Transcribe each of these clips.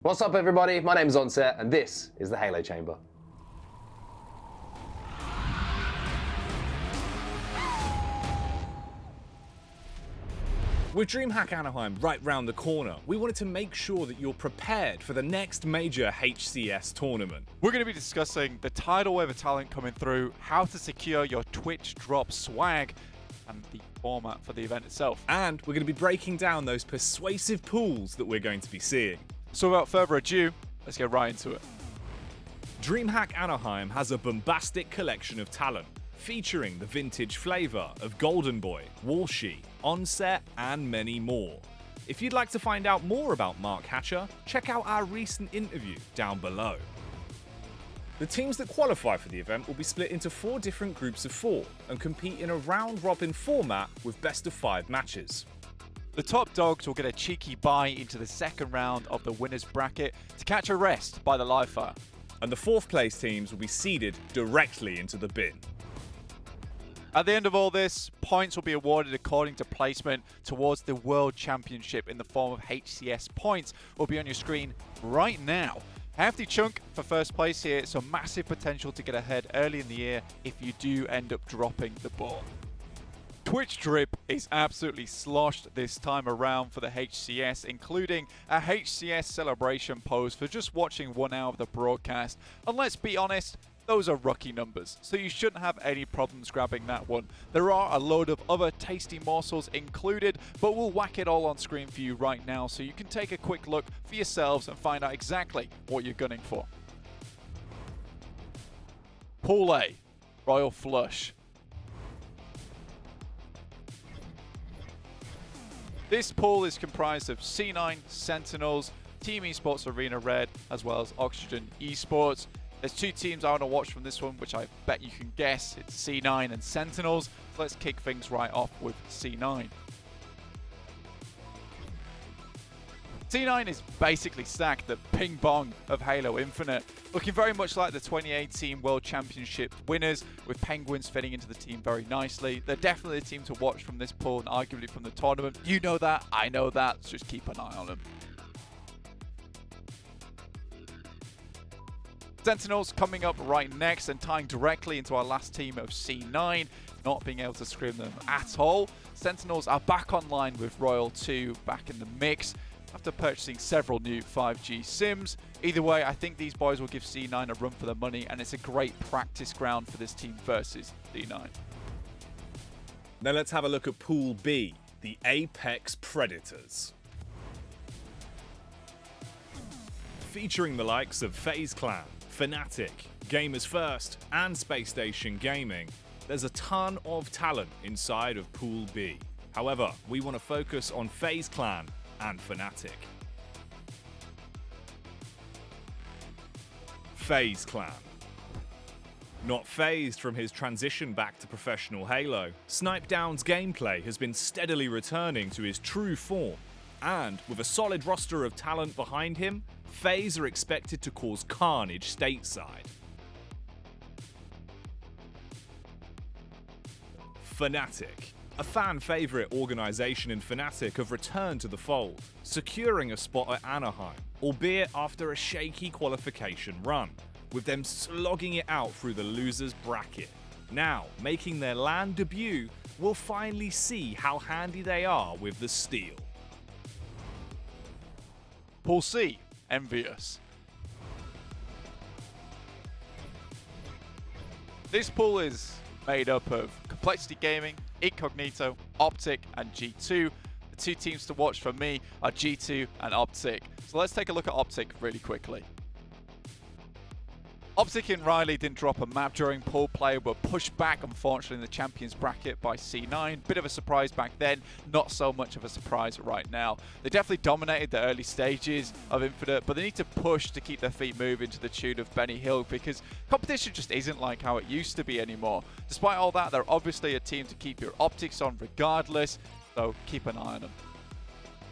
What's up everybody, my name's Onset and this is the Halo Chamber. With DreamHack Anaheim right round the corner, we wanted to make sure that you're prepared for the next major HCS tournament. We're going to be discussing the tidal wave of talent coming through, how to secure your Twitch drop swag, and the format for the event itself. And we're going to be breaking down those persuasive pools that we're going to be seeing. So without further ado, let's get right into it. DreamHack Anaheim has a bombastic collection of talent, featuring the vintage flavour of Golden Boy, Walshy, Onset, and many more. If you'd like to find out more about Mark Hatcher, check out our recent interview down below. The teams that qualify for the event will be split into 4 different groups of 4 and compete in a round-robin format with best-of-5 matches. The top dogs will get a cheeky bye into the second round of the winner's bracket to catch a rest by the live fire. And the 4th place teams will be seeded directly into the bin. At the end of all this, points will be awarded according to placement towards the World Championship in the form of HCS Points will be on your screen right now. A hefty chunk for first place here, so massive potential to get ahead early in the year if you do end up dropping the ball. Twitch drip is absolutely sloshed this time around for the HCS, including a HCS celebration pose for just watching 1 hour of the broadcast. And let's be honest, those are rookie numbers, so you shouldn't have any problems grabbing that one. There are a load of other tasty morsels included, but we'll whack it all on screen for you right now so you can take a quick look for yourselves and find out exactly what you're gunning for. Pool A, Royal Flush. This pool is comprised of C9, Sentinels, Team Esports Arena Red, as well as Oxygen Esports. There's 2 teams I want to watch from this one, which I bet you can guess. It's C9 and Sentinels. So let's kick things right off with C9. C9 is basically stacked the ping pong of Halo Infinite, looking very much like the 2018 World Championship winners, with Penguins fitting into the team very nicely. They're definitely a team to watch from this pool and arguably from the tournament. You know that, I know that, so just keep an eye on them. Sentinels coming up right next and tying directly into our last team of C9, not being able to scrim them at all. Sentinels are back online with Royal 2 back in the mix after purchasing several new 5G sims. Either way, I think these boys will give C9 a run for their money, and it's a great practice ground for this team versus C9. Now let's have a look at Pool B, the Apex Predators. Featuring the likes of FaZe Clan, Fnatic, Gamers First, and Space Station Gaming, there's a ton of talent inside of Pool B. However, we want to focus on FaZe Clan and Fnatic. FaZe Clan. Not phased from his transition back to professional Halo, Snipedown's gameplay has been steadily returning to his true form, and with a solid roster of talent behind him, FaZe are expected to cause carnage stateside. Fnatic. A fan-favourite organisation in Fnatic have returned to the fold, securing a spot at Anaheim, albeit after a shaky qualification run, with them slogging it out through the losers bracket. Now, making their LAN debut, we'll finally see how handy they are with the steel. Pool C, Envious. This pool is made up of Complexity Gaming, Incognito, Optic, and G2. The 2 teams to watch for me are G2 and Optic. So let's take a look at Optic really quickly. Optic and Riley didn't drop a map during pool play, but pushed back unfortunately in the champions bracket by C9. Bit of a surprise back then, not so much of a surprise right now. They definitely dominated the early stages of Infinite, but they need to push to keep their feet moving to the tune of Benny Hill, because competition just isn't like how it used to be anymore. Despite all that, they're obviously a team to keep your optics on regardless, so keep an eye on them.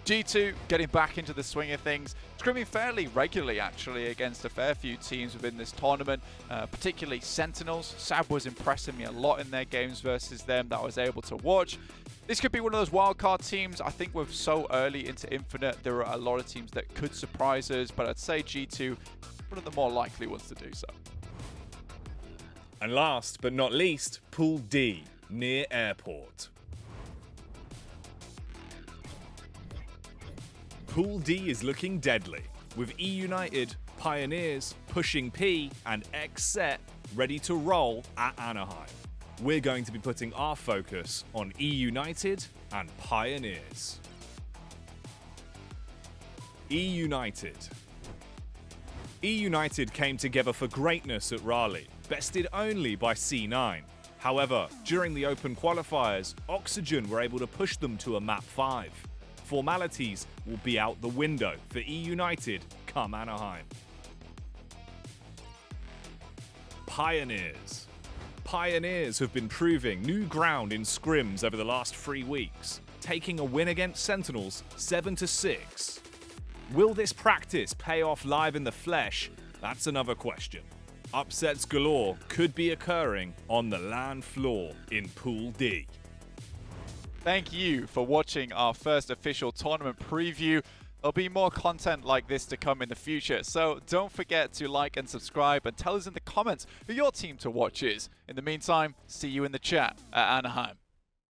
G2 getting back into the swing of things, scrimming fairly regularly actually against a fair few teams within this tournament, particularly Sentinels. Sab was impressing me a lot in their games versus them that I was able to watch. This could be one of those wildcard teams. I think we're so early into Infinite, there are a lot of teams that could surprise us, but I'd say G2, one of the more likely ones to do so. And last but not least, Pool D, near Airport. Pool D is looking deadly, with E United, Pioneers, Pushing P, and XSET ready to roll at Anaheim. We're going to be putting our focus on E United and Pioneers. E United. E United came together for greatness at Raleigh, bested only by C9. However, during the open qualifiers, Oxygen were able to push them to a map 5. Formalities will be out the window for E United come Anaheim. Pioneers. Pioneers have been proving new ground in scrims over the last 3 weeks, taking a win against Sentinels 7-6. Will this practice pay off live in the flesh? That's another question. Upsets galore could be occurring on the LAN floor in Pool D. Thank you for watching our first official tournament preview. There'll be more content like this to come in the future, so don't forget to like and subscribe and tell us in the comments who your team to watch is. In the meantime, see you in the chat at Anaheim.